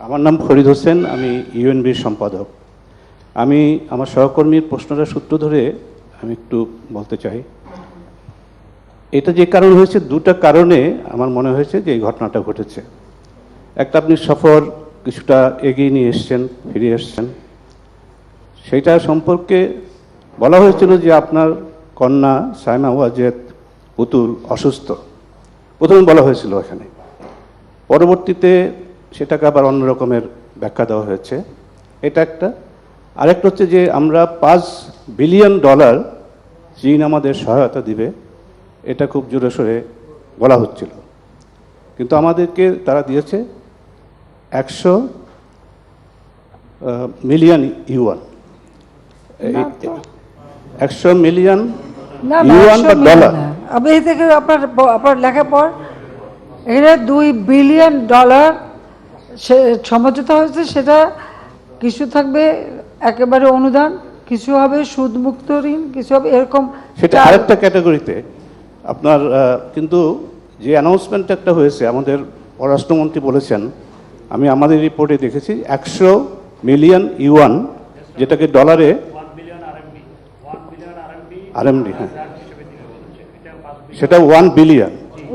আমার নাম ফরিদ হোসেন, আমি ইউএনবির সম্পাদক। আমি আমার সহকর্মীর প্রশ্নটার সূত্র ধরে আমি একটু বলতে চাই। এটা যে কারণ হয়েছে, দুটো কারণে আমার মনে হয়েছে যে এই ঘটনাটা ঘটেছে। একটা, আপনি সফর কিছুটা এগিয়ে নিয়ে এসছেন, ফিরে এসছেন, সেইটা সম্পর্কে বলা হয়েছিল যে আপনার কন্যা সাইমা ওয়াজেদ পুতুল অসুস্থ, প্রথমে বলা হয়েছিল এখানে। পরবর্তীতে সেটাকে আবার অন্য রকমের ব্যাখ্যা দেওয়া হয়েছে। এটা একটা। আরেকটা হচ্ছে যে আমরা $5 বিলিয়ন চীন আমাদের সহায়তা দিবে, এটা খুব জোরে সোরে বলা হচ্ছিল, কিন্তু আমাদেরকে তারা দিয়েছে 100 মিলিয়ন ইউয়ান। 100 মিলিয়ন ইউয়ান বা ডলার। আমি এই থেকে আপনার লেখার পর এখানে $2 বিলিয়ন সমঝোতা হয়েছে। সেটা কিছু থাকবে একেবারে অনুদান, কিছু হবে সুদমুক্ত ঋণ, কিছু হবে এরকম। সেটা আরেকটা ক্যাটাগরিতে আপনার। কিন্তু যে অ্যানাউন্সমেন্ট একটা হয়েছে, আমাদের পররাষ্ট্রমন্ত্রী বলেছেন, আমি আমাদের রিপোর্টে দেখেছি 100 মিলিয়ন ইউয়ান, যেটাকে ডলারে আরএমডি, হ্যাঁ, সেটা 1 বিলিয়ন।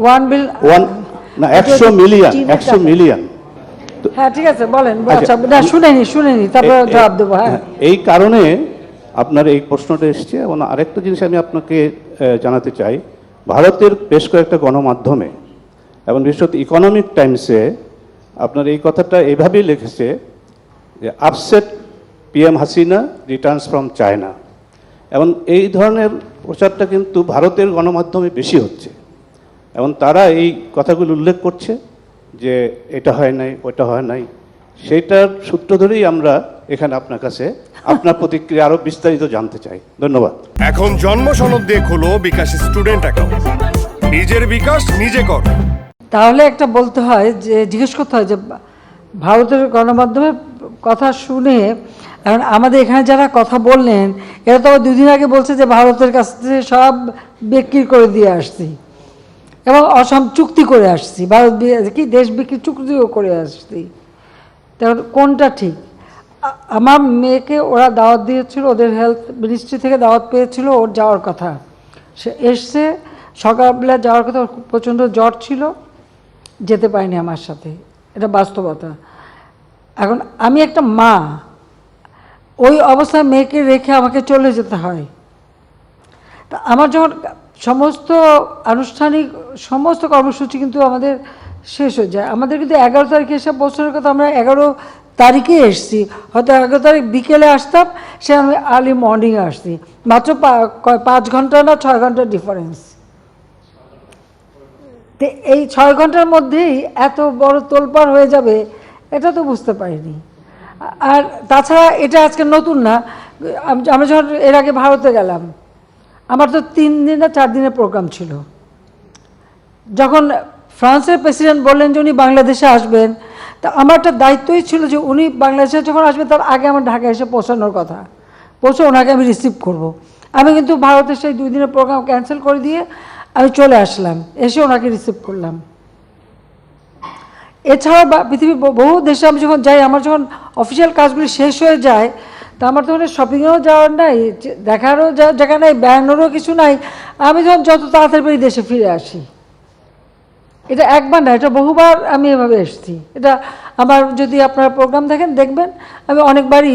100 million, 100 million. হ্যাঁ, ঠিক আছে, বলেন। আচ্ছা, না শুনেনি, তারপর জবাব দেবো। হ্যাঁ, এই কারণে আপনার এই প্রশ্নটা এসছে। এবং আরেকটা জিনিস আমি আপনাকে জানাতে চাই, ভারতের বেশ কয়েকটা গণমাধ্যমে এবং বিশেষত ইকোনমিক টাইমসে আপনার এই কথাটা এইভাবেই লিখেছে যে upset PM Hasina Returns from China. এবং এই ধরনের প্রচারটা কিন্তু ভারতের গণমাধ্যমে বেশি হচ্ছে, এবং তারা এই কথাগুলো উল্লেখ করছে যে এটা হয় নাই, ওটা হয় নাই। সেইটার সূত্র ধরেই আমরা এখানে আপনার কাছে আপনার প্রতিক্রিয়া আরো বিস্তারিত জানতে চাই। ধন্যবাদ। এখন জন্ম সনদ দিয়ে খোলো বিকাশ স্টুডেন্ট অ্যাকাউন্ট, নিজের বিকাশ নিজে কর। তাহলে একটা বলতে হয় যে, জিজ্ঞেস করতে হয় যে ভারতের গণমাধ্যমের কথা শুনে এখন আমাদের এখানে যারা কথা বললেন, এরা তো 2 দিন আগে বলছে যে ভারতের কাছ থেকে সব বিক্রি করে দিয়ে আসছি এবং অসম চুক্তি করে আসছি, ভারত কি দেশ বিক্রি চুক্তিও করে আসছি। তখন কোনটা ঠিক? আমার মেয়েকে ওরা দাওয়াত দিয়েছিল, ওদের হেলথ মিনিস্ট্রি থেকে দাওয়াত পেয়েছিল ওর যাওয়ার কথা। সে এসছে, সকালবেলা যাওয়ার কথা, প্রচণ্ড জ্বর ছিল, যেতে পারিনি আমার সাথে, এটা বাস্তবতা। এখন আমি একটা মা, ওই অবস্থায় মেয়েকে রেখে আমাকে চলে যেতে হয়। তা আমার যখন সমস্ত আনুষ্ঠানিক সমস্ত কর্মসূচি কিন্তু আমাদের শেষ হয়ে যায়। আমাদের কিন্তু 11 তারিখে এসে পৌঁছানোর কথা, আমরা 11 তারিখে এসছি, হয়তো 11 তারিখ বিকেলে আসতাম, সে আমি আর্লি মর্নিংয়ে আসছি, মাত্র 5 ঘন্টা না 6 ঘন্টার ডিফারেন্স। তো এই 6 ঘন্টার মধ্যেই এত বড় তোলপাড় হয়ে যাবে, এটা তো বুঝতে পারিনি। আর তাছাড়া এটা আজকে নতুন না। আমরা যখন এর আগে ভারতে গেলাম, আমার তো 3 দিন না 4 দিনের প্রোগ্রাম ছিল। যখন ফ্রান্সের প্রেসিডেন্ট বললেন যে উনি বাংলাদেশে আসবেন, তা আমার একটা দায়িত্বই ছিল যে উনি বাংলাদেশে যখন আসবেন তার আগে আমার ঢাকায় এসে পৌঁছানোর কথা, পৌঁছে ওনাকে আমি রিসিভ করব। আমি কিন্তু ভারতের সেই 2 দিনের প্রোগ্রাম ক্যান্সেল করে দিয়ে আমি চলে আসলাম, এসে ওনাকে রিসিভ করলাম। এছাড়াও পৃথিবীর বহু দেশে আমি যখন যাই, আমার যখন অফিসিয়াল কাজগুলি শেষ হয়ে যায়, তা আমার তখন শপিংয়েও যাওয়ার নাই, দেখারও জায়গা নাই, বেড়ানোরও কিছু নাই। আমি যখন যত তাড়াতাড়ি দেশে ফিরে আসি, এটা একবার না, এটা বহুবার আমি এভাবে এসেছি। এটা আমার, যদি আপনারা প্রোগ্রাম দেখেন দেখবেন, আমি অনেকবারই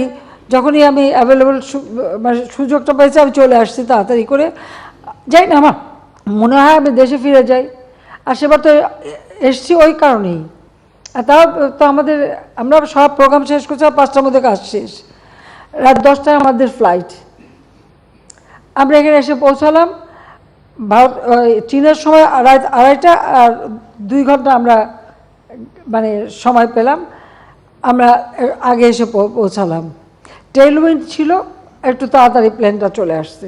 যখনই আমি অ্যাভেলেবল মানে সুযোগটা পেয়েছি, আমি চলে আসছি তাড়াতাড়ি করে। যাই না, আমার মনে হয় আমি দেশে ফিরে যাই। আর সেবার তো এসছি ওই কারণেই। আর তাও তো আমরা সব প্রোগ্রাম শেষ করছি, আর 5টার মধ্যে কাজ শেষ, রাত 10টায় আমাদের ফ্লাইট। আমরা এখানে এসে পৌঁছালাম ভারত, চীনের সময় রাত 2:30, আর 2 ঘন্টা আমরা মানে সময় পেলাম, আমরা আগে এসে পৌঁছালাম। টেইলউইন্ড ছিল, একটু তাড়াতাড়ি প্লেনটা চলে আসছে।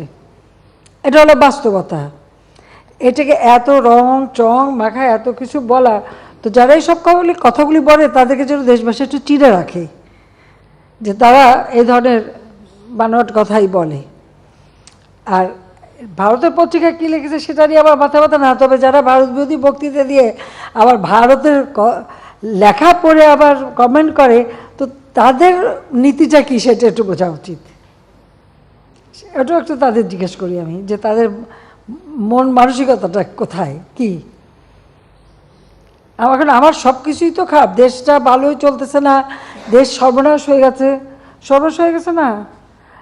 এটা হলো বাস্তবতা। এটাকে এত রং চং মাখায় এত কিছু বলা, তো যারা এই সব কথাগুলি বলে তাদেরকে যেন দেশবাসী একটু চিনে রাখে যে তারা এই ধরনের বানোয়াট কথাই বলে। আর ভারতের পত্রিকা কী লিখেছে সেটা নিয়ে আবার মাথা ব্যথা না। তবে যারা ভারত বিরোধী বক্তৃতা দিয়ে আবার ভারতের লেখা পড়ে আবার কমেন্ট করে, তো তাদের নীতিটা কি সেটা একটু বোঝা উচিত। এটাও একটু তাদের জিজ্ঞেস করি আমি, যে তাদের মন মানসিকতাটা কোথায়, কি। এখন আমার সব কিছুই তো খারাপ, দেশটা ভালোই চলতেছে না, দেশ সর্বনাশ হয়ে গেছে। সর্বনাশ হয়ে গেছে না,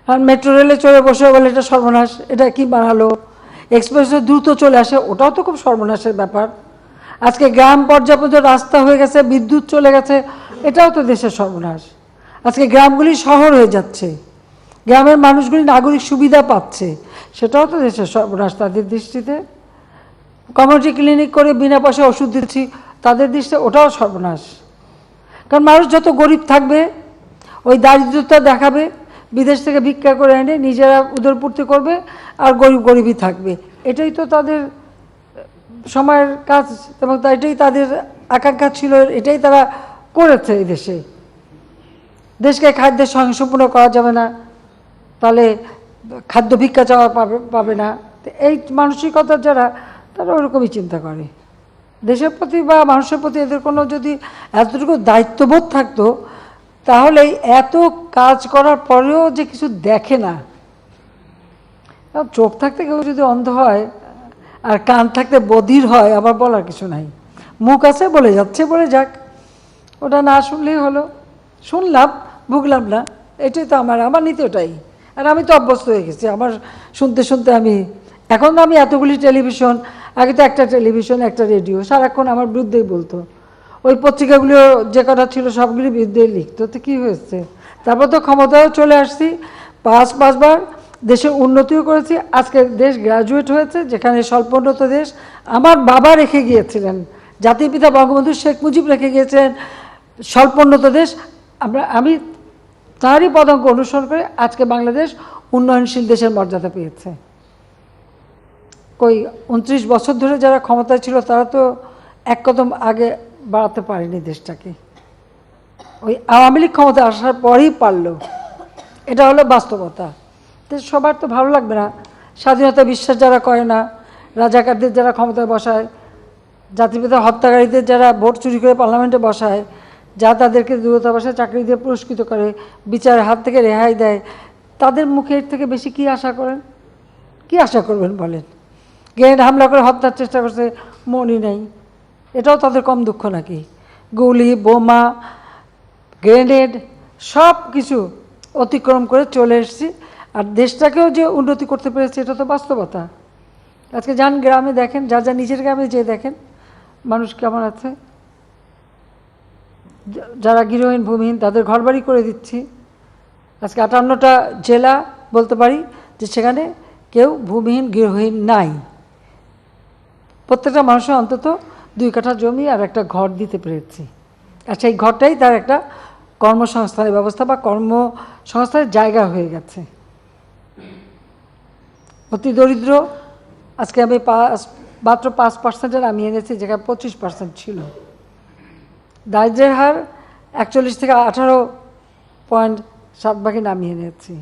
আর মেট্রো রেলে চড়ে বসে বলে এটা সর্বনাশ, এটা কি বানালো। এক্সপ্রেসে দ্রুত চলে আসে, ওটাও তো খুব সর্বনাশের ব্যাপার। আজকে গ্রাম পর্যায়ে পর্যন্ত রাস্তা হয়ে গেছে, বিদ্যুৎ চলে গেছে, এটাও তো দেশের সর্বনাশ। আজকে গ্রামগুলি শহর হয়ে যাচ্ছে, গ্রামের মানুষগুলি নাগরিক সুবিধা পাচ্ছে, সেটাও তো দেশের সর্বনাশ তাদের দৃষ্টিতে। কমিউনিটি ক্লিনিক করে বিনা পয়সায় ওষুধ দিচ্ছি, তাদের দৃষ্টিতে ওটাও সর্বনাশ। কারণ মানুষ যত গরিব থাকবে, ওই দারিদ্রতা দেখাবে, বিদেশ থেকে ভিক্ষা করে এনে নিজেরা উদরপূর্তি করবে, আর গরিব গরিবই থাকবে। এটাই তো তাদের সময়ের কাজ, এবং এটাই তাদের আকাঙ্ক্ষা ছিল, এটাই তারা করেছে এই দেশে। দেশকে খাদ্যের স্বয়ংসম্পূর্ণ করা যাবে না, তাহলে খাদ্য ভিক্ষা চাওয়া পাবে না। এই মানসিকতা যারা, তারা ওরকমই চিন্তা করে। দেশের প্রতি বা মানুষের প্রতি এদের কোনো যদি এতটুকু দায়িত্ববোধ থাকতো, তাহলে এত কাজ করার পরেও যে কিছু দেখে না। চোখ থাকতে কেউ যদি অন্ধ হয়, আর কান থাকতে বধির হয়, আবার বলার কিছু নাই। মুখ আছে বলে যাচ্ছে, বলে যাক, ওটা না শুনলেই হলো। শুনলাম, ভুগলাম না, এটাই তো আমার নীতি ওটাই। আর আমি তো অভ্যস্ত হয়ে গেছি, আমার শুনতে শুনতে এখন তো আমি এতগুলি টেলিভিশন, আগে তো একটা টেলিভিশন একটা রেডিও, সারাক্ষণ আমার বিরুদ্ধেই বলতো। ওই পত্রিকাগুলো যে কটা ছিল সবগুলি বিরুদ্ধেই লিখতো, তো কী হয়েছে। তারপর তো ক্ষমতাও চলে আসছি, পাঁচবার দেশের উন্নতিও করেছি। আজকে দেশ গ্র্যাজুয়েট হয়েছে, যেখানে স্বল্পোন্নত দেশ। আমার বাবা রেখে গিয়েছিলেন, জাতির পিতা বঙ্গবন্ধু শেখ মুজিব রেখে গিয়েছিলেন স্বল্পোন্নত দেশ। আমি তারই পদাঙ্ক অনুসরণ করে আজকে বাংলাদেশ উন্নয়নশীল দেশের মর্যাদা পেয়েছে। কই 29 বছর ধরে যারা ক্ষমতায় ছিল, তারা তো এক কদম আগে বাড়াতে পারেনি দেশটাকে। ওই আওয়ামী লীগ ক্ষমতা আসার পরেই পারলো, এটা হলো বাস্তবতা। তো সবার তো ভালো লাগবে না। স্বাধীনতা বিশ্বাস যারা করে না, রাজাকারদের যারা ক্ষমতায় বসায়, জাতিপিতা হত্যাকারীদের যারা ভোট চুরি করে পার্লামেন্টে বসায়, যা তাদেরকে দূরতাবাসে চাকরি দিয়ে পুরস্কৃত করে, বিচারের হাত থেকে রেহাই দেয়, তাদের মুখের থেকে বেশি কি আশা করেন? কি আশা করবেন বলেন? গ্রেনেড হামলা করে হত্যার চেষ্টা করছে, মনই নেই, এটাও তাদের কম দুঃখ নাকি? গুলি, বোমা, গ্রেনেড সব কিছু অতিক্রম করে চলে এসেছি, আর দেশটাকেও যে উন্নতি করতে পেরেছে, এটা তো বাস্তবতা। আজকে যান গ্রামে দেখেন, যা নিজের গ্রামে যে দেখেন মানুষ কেমন আছে। যারা গৃহহীন ভূমিহীন তাদের ঘরবাড়ি করে দিচ্ছি। আজকে 58টা জেলা বলতে পারি যে সেখানে কেউ ভূমিহীন গৃহহীন নাই। প্রত্যেকটা মানুষের অন্তত 2 কাঠা জমি আর একটা ঘর দিতে পেরেছি, আর সেই ঘরটাই তার একটা কর্মসংস্থানের ব্যবস্থা বা কর্মসংস্থানের জায়গা হয়ে গেছে। অতি দরিদ্র আজকে আমি মাত্র 5% নামিয়ে এনেছি, যেখানে 25% ছিল। দারিদ্রের হার 41 থেকে 18.7 নামিয়ে এনেছি।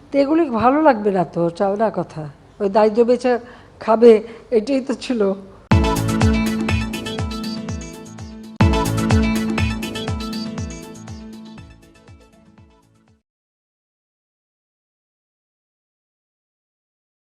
তো এগুলি ভালো লাগবে না তো, চাও না কথা, ওই দারিদ্র বেঁচে খাবে, এটাই তো ছিল।